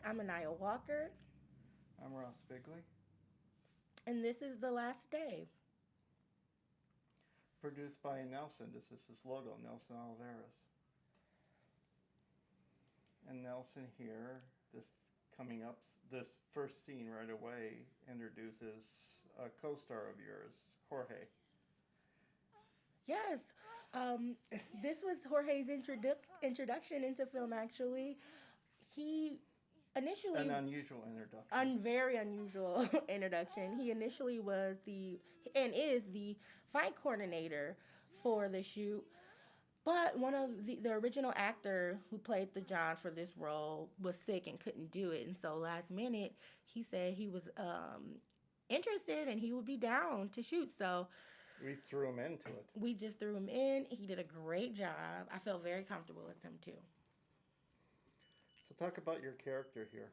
I'm Anieya Walker, I'm Ross Bigley, and this is The Last Day. produced by Nelson. This is his logo, Nelson Oliveras. And Nelson here, this coming up, this first scene right away introduces a co-star of yours, Jorge. Yes, um, this was Jorge's introduction into film, actually. He initially, An unusual introduction. very unusual introduction. He initially was and is the fight coordinator for the shoot. But one of the original actor who played the John for this role was sick and couldn't do it. And so last minute, he said he was interested and he would be down to shoot. So We threw him into it. we just threw him in. He did a great job. I felt very comfortable with him too. So talk about your character here.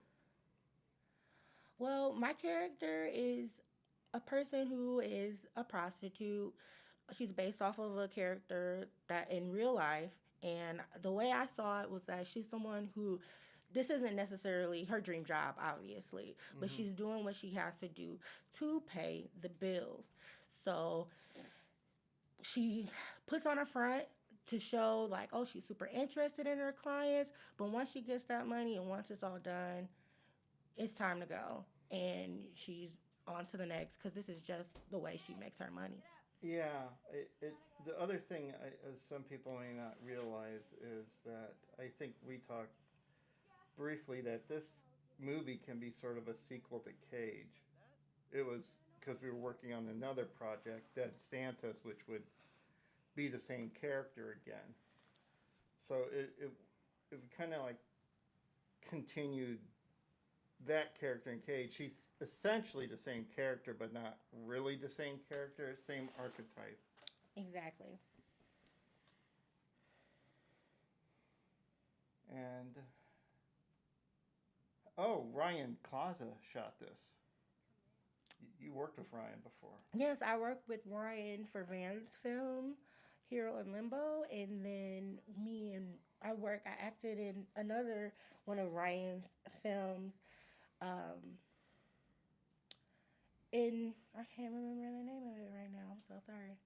Well, my character is a person who is a prostitute. She's based off of a character that in real life, and the way I saw it was that she's someone who this isn't necessarily her dream job, obviously, but Mm-hmm. she's doing what she has to do to pay the bills. So she puts on a front to show like, oh, she's super interested in her clients, but once she gets that money and once it's all done, it's time to go, and she's on to the next because this is just the way she makes her money. Yeah, the other thing, as some people may not realize, is that I think we talked briefly that this movie can be sort of a sequel to Cage. It was because we were working on another project, Dead Santas, which would be the same character again. So it kind of like continued that character in Cage. She's essentially the same character, but not really the same character, same archetype. Exactly. And oh, Ryan Kaza shot this. You worked with Ryan before. Yes, I worked with Ryan for Van's film, Hero in Limbo, and then I acted in another one of Ryan's films. Um, I can't remember the name of it right now. I'm so sorry.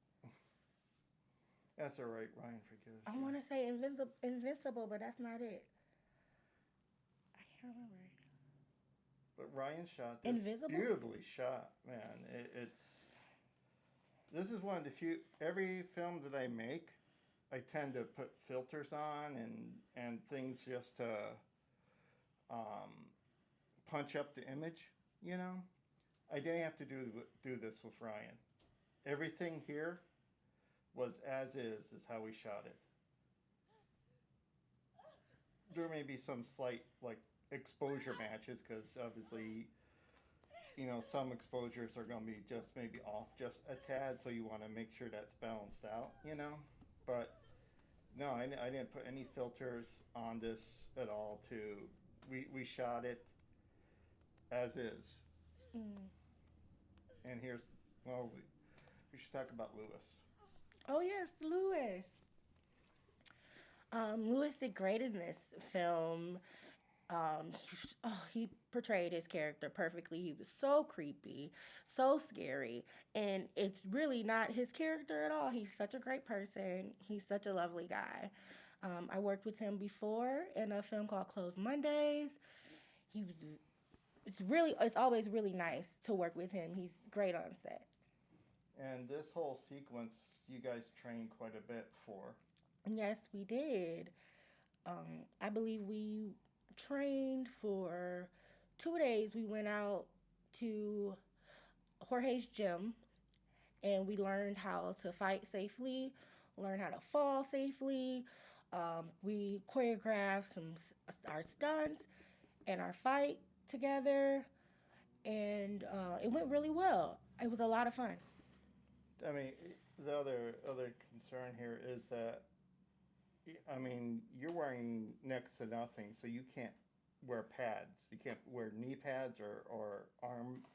That's all right. Ryan forgives I you. want to say Invincible, but that's not it. I can't remember it. But Ryan shot this Invisible? beautifully shot, man. It's this is one of the few. Every film that I make, I tend to put filters on and things just to um, punch up the image. You know, I didn't have to do this with Ryan. Everything here was as is how we shot it. There may be some slight like exposure matches because obviously some exposures are going to be just maybe off just a tad, so you want to make sure that's balanced out. But no, I didn't put any filters on this at all. We shot it as is, Mm. and we should talk about Lewis. Oh yes, Lewis. Lewis did great in this film. Um, he portrayed his character perfectly. He was so creepy, so scary, and it's really not his character at all. He's such a great person. He's such a lovely guy. I worked with him before in a film called Closed Mondays. He was. It's always really nice to work with him. He's great on set. And this whole sequence, you guys trained quite a bit for. Yes, we did. I believe we trained for 2 days. We went out to Jorge's gym and we learned how to fight safely, learn how to fall safely. We choreographed our stunts and our fight together, and it went really well. It was a lot of fun. I mean, the other concern here is that I mean, you're wearing next to nothing, so you can't wear pads. You can't wear knee pads or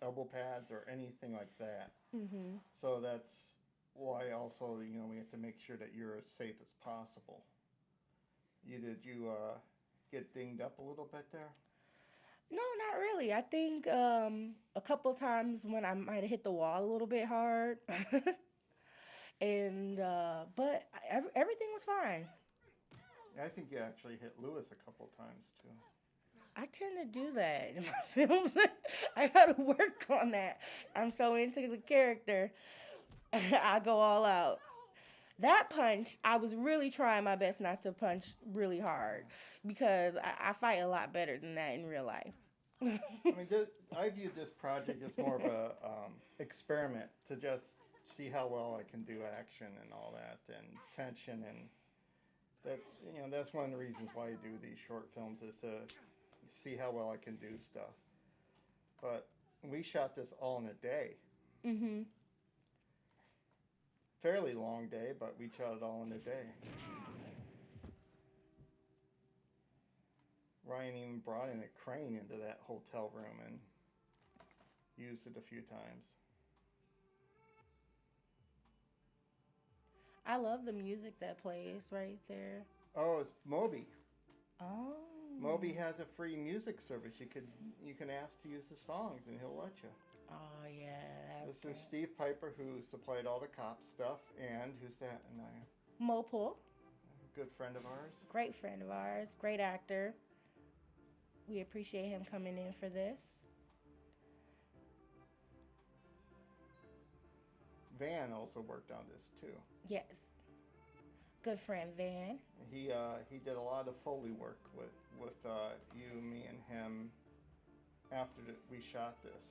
elbow pads or anything like that. Hmm. So that's why also, we have to make sure that you're as safe as possible. Did you get dinged up a little bit there? No, not really. I think a couple times when I might have hit the wall a little bit hard, and but everything was fine. I think you actually hit Lewis a couple times too. I tend to do that in my films. I gotta work on that. I'm so into the character, I go all out. That punch, I was really trying my best not to punch really hard because I fight a lot better than that in real life. I mean, I viewed this project as more of a experiment to just see how well I can do action and all that, and tension, and that that's one of the reasons why I do these short films is to see how well I can do stuff. But we shot this all in a day, Mhm. fairly long day, but we shot it all in a day. Ryan even brought in a crane into that hotel room and used it a few times. I love the music that plays right there. Oh, it's Moby. Oh. Moby has a free music service. You can ask to use the songs and he'll let you. Oh yeah, that's This is great. Steve Piper who supplied all the cop stuff, and who's that? Anieya, Mopul, a good friend of ours. great friend of ours, great actor. We appreciate him coming in for this. Van also worked on this too. Yes, good friend Van. He did a lot of Foley work with you, me, and him after we shot this,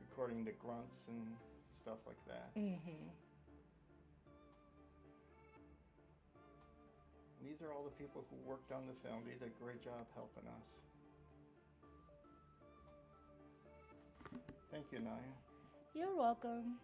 recording the grunts and stuff like that. Mhm. And these are all the people who worked on the film. They did a great job helping us. Thank you, Naya. You're welcome.